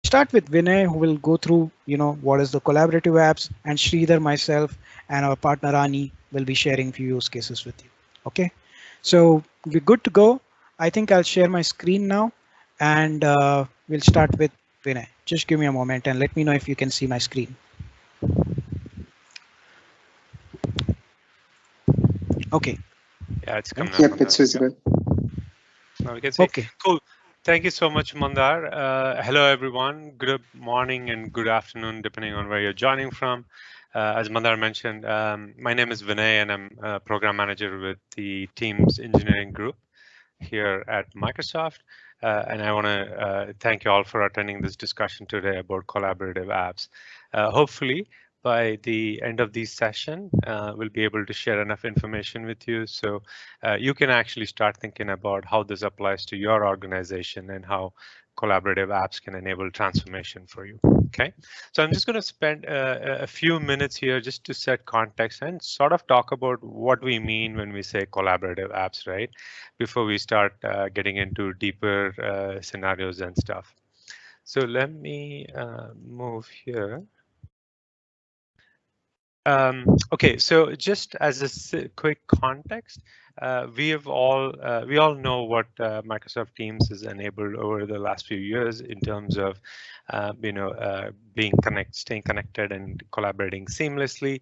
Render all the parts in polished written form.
start with Vinay, who will go through, what is the collaborative apps, and Sridhar, myself, and our partner Ani will be sharing few use cases with you. Okay, so we're good to go. I think I'll share my screen now, and we'll start with Vinay. Just give me a moment and let me know if you can see my screen. Okay, Yeah, it's right? coming up Yep, on it's the. Yep. visible. Now we can see. Okay. Cool. Thank you so much, Mandar. Hello, everyone. Good morning and good afternoon, depending on where you're joining from. As Mandar mentioned, my name is Vinay, and I'm a program manager with the Teams Engineering Group here at Microsoft. And I want to thank you all for attending this discussion today about collaborative apps. Hopefully, by the end of this session, we'll be able to share enough information with you so you can actually start thinking about how this applies to your organization and how collaborative apps can enable transformation for you. Okay, so I'm just going to spend a few minutes here just to set context and sort of talk about what we mean when we say collaborative apps, right? Before we start getting into deeper scenarios and stuff. So let me move here. Okay, so just as a quick context, we all know what Microsoft Teams has enabled over the last few years in terms of staying connected and collaborating seamlessly.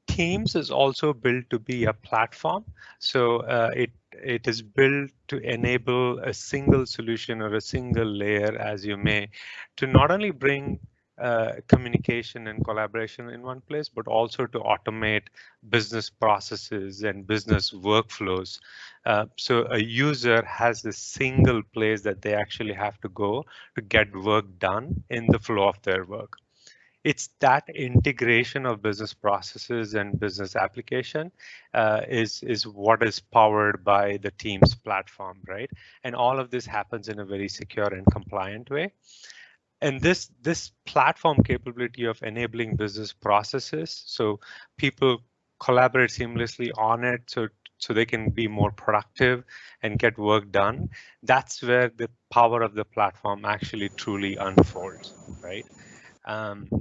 Teams is also built to be a platform, so it is built to enable a single solution or a single layer, as you may, to not only bring communication and collaboration in one place, but also to automate business processes and business workflows. So a user has a single place that they actually have to go to get work done in the flow of their work. It's that integration of business processes and business application is what is powered by the Teams platform, right? And all of this happens in a very secure and compliant way. And this platform capability of enabling business processes, so people collaborate seamlessly on it, so they can be more productive and get work done. That's where the power of the platform actually truly unfolds, right?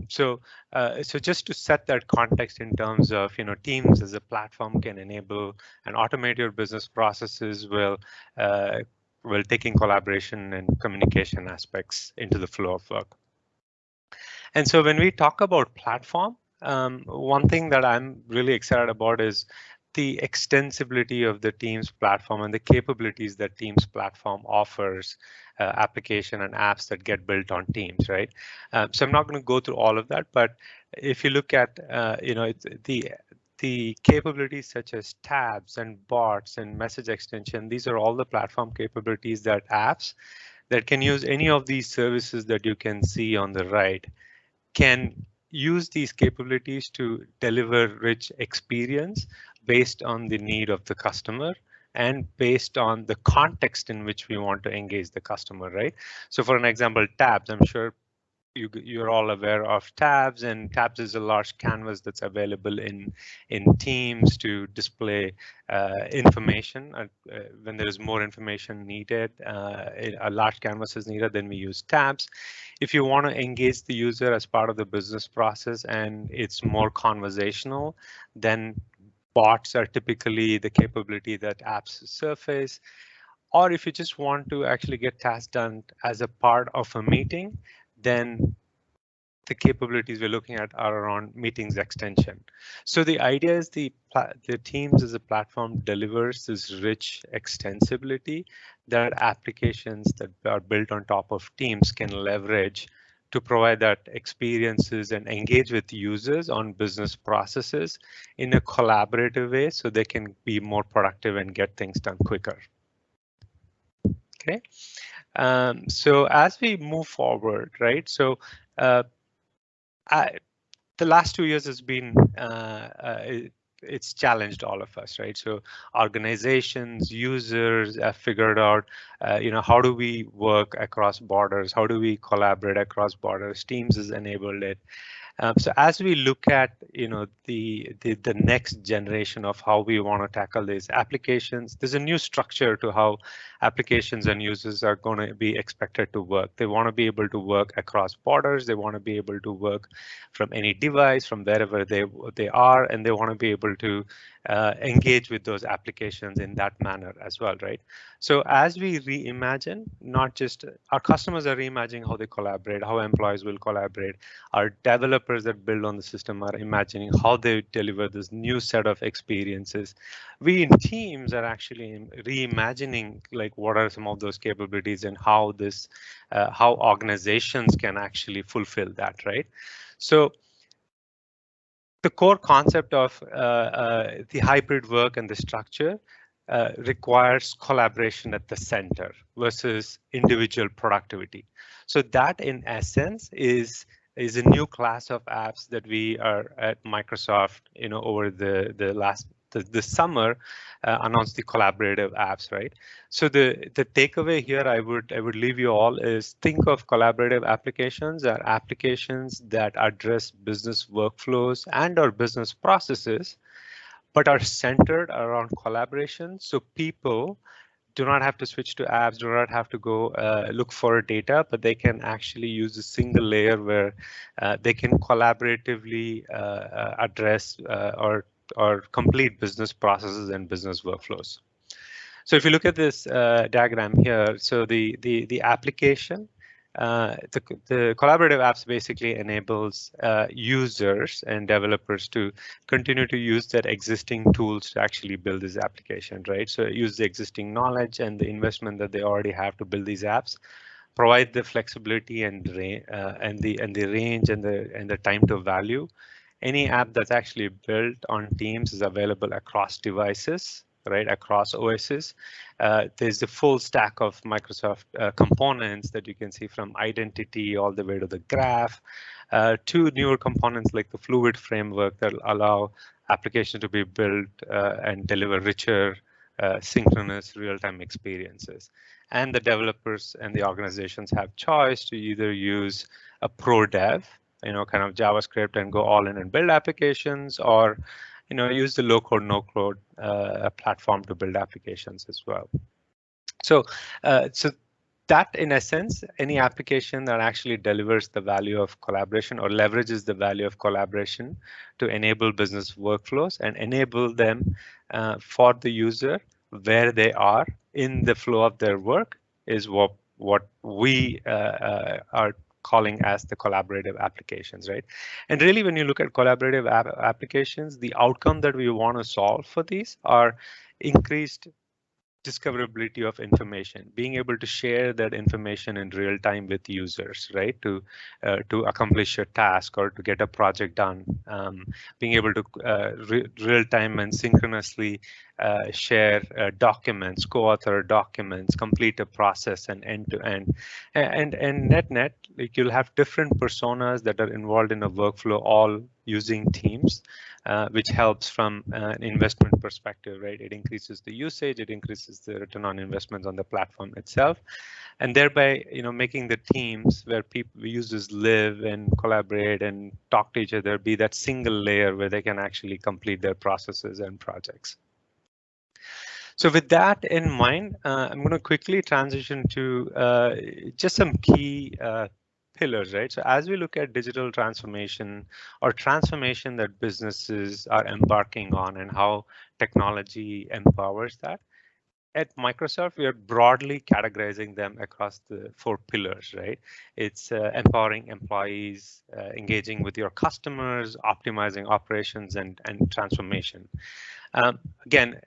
So just to set that context in terms of, Teams as a platform can enable and automate your business processes while taking collaboration and communication aspects into the flow of work. And so when we talk about platform, one thing that I'm really excited about is the extensibility of the Teams platform and the capabilities that Teams platform offers application and apps that get built on Teams, right? So I'm not going to go through all of that, but if you look at, the capabilities such as tabs and bots and message extension, these are all the platform capabilities that apps that can use any of these services that you can see on the right can use these capabilities to deliver rich experience based on the need of the customer and based on the context in which we want to engage the customer, right? So for an example, tabs, I'm sure you're all aware of tabs, and tabs is a large canvas that's available in Teams to display information. When there is more information needed, a large canvas is needed, then we use tabs. If you want to engage the user as part of the business process and it's more conversational, then bots are typically the capability that apps surface. Or if you just want to actually get tasks done as a part of a meeting, then the capabilities we're looking at are around meetings extension. So the idea is the Teams as a platform delivers this rich extensibility that applications that are built on top of Teams can leverage to provide that experiences and engage with users on business processes in a collaborative way so they can be more productive and get things done quicker. Okay. So as we move forward, right? So the last 2 years has been it's challenged all of us, right? So organizations, users have figured out, how do we work across borders? How do we collaborate across borders? Teams has enabled it. So as we look at, the next generation of how we want to tackle these applications, there's a new structure to how applications and users are going to be expected to work. They want to be able to work across borders. They want to be able to work from any device, from wherever they are, and they want to be able to engage with those applications in that manner as well, right? So as we reimagine, not just our customers are reimagining how they collaborate, how employees will collaborate, our developers that build on the system are imagining how they deliver this new set of experiences. We in teams are actually reimagining like what are some of those capabilities and how how organizations can actually fulfill that, right? So the core concept of the hybrid work and the structure requires collaboration at the center versus individual productivity. So that in essence is a new class of apps that we are at Microsoft, over the summer announced the collaborative apps, right? So the takeaway here I would leave you all is think of collaborative applications as applications that address business workflows and or business processes, but are centered around collaboration. So people do not have to switch to apps, do not have to go look for data, but they can actually use a single layer where they can collaboratively address or complete business processes and business workflows. So if you look at this diagram here, so the application, the collaborative apps basically enables users and developers to continue to use their existing tools to actually build this application, right? So use the existing knowledge and the investment that they already have to build these apps, provide the flexibility and the range and the time to value. Any app that's actually built on Teams is available across devices, right, across OSs. There's a full stack of Microsoft components that you can see from identity all the way to the graph. Two newer components like the Fluid framework that allow applications to be built and deliver richer, synchronous real-time experiences. And the developers and the organizations have choice to either use a pro dev, kind of JavaScript and go all in and build applications, or use the low code, no code platform to build applications as well. So that in essence, any application that actually delivers the value of collaboration or leverages the value of collaboration to enable business workflows and enable them for the user where they are in the flow of their work is what we are calling as the collaborative applications, right? And really, when you look at collaborative applications, the outcome that we want to solve for these are increased discoverability of information, being able to share that information in real time with users, right? To accomplish a task or to get a project done, being able to real time and synchronously share documents, co-author documents, complete a process and end to end. And net, like you'll have different personas that are involved in a workflow, all using Teams. Which helps from an investment perspective, right? It increases the usage, it increases the return on investments on the platform itself, and thereby, making the teams where users live and collaborate and talk to each other be that single layer where they can actually complete their processes and projects. So with that in mind, I'm going to quickly transition to just some key pillars, right? So as we look at digital transformation or transformation that businesses are embarking on and how technology empowers that, at Microsoft, we are broadly categorizing them across the 4 pillars, right? It's empowering employees, engaging with your customers, optimizing operations, and transformation. Again,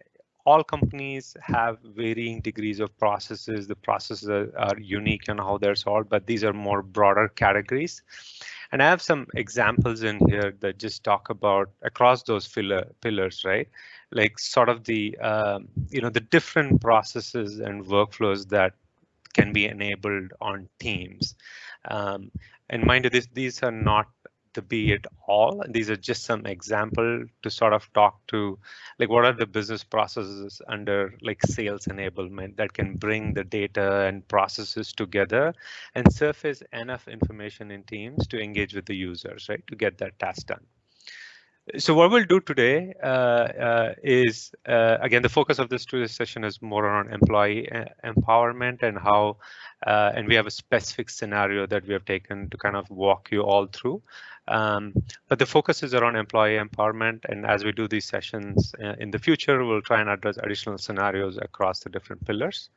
all companies have varying degrees of processes. The processes are unique in how they're solved, but these are more broader categories. And I have some examples in here that just talk about across those pillars, right? Like sort of the the different processes and workflows that can be enabled on Teams. And mind you, these are not to be it all. And these are just some example to sort of talk to, like, what are the business processes under like sales enablement that can bring the data and processes together and surface enough information in Teams to engage with the users, right, to get that task done. So what we'll do today is, again, the focus of this today's session is more around employee empowerment and how, and we have a specific scenario that we have taken to kind of walk you all through. But the focus is around employee empowerment. And as we do these sessions in the future, we'll try and address additional scenarios across the different pillars.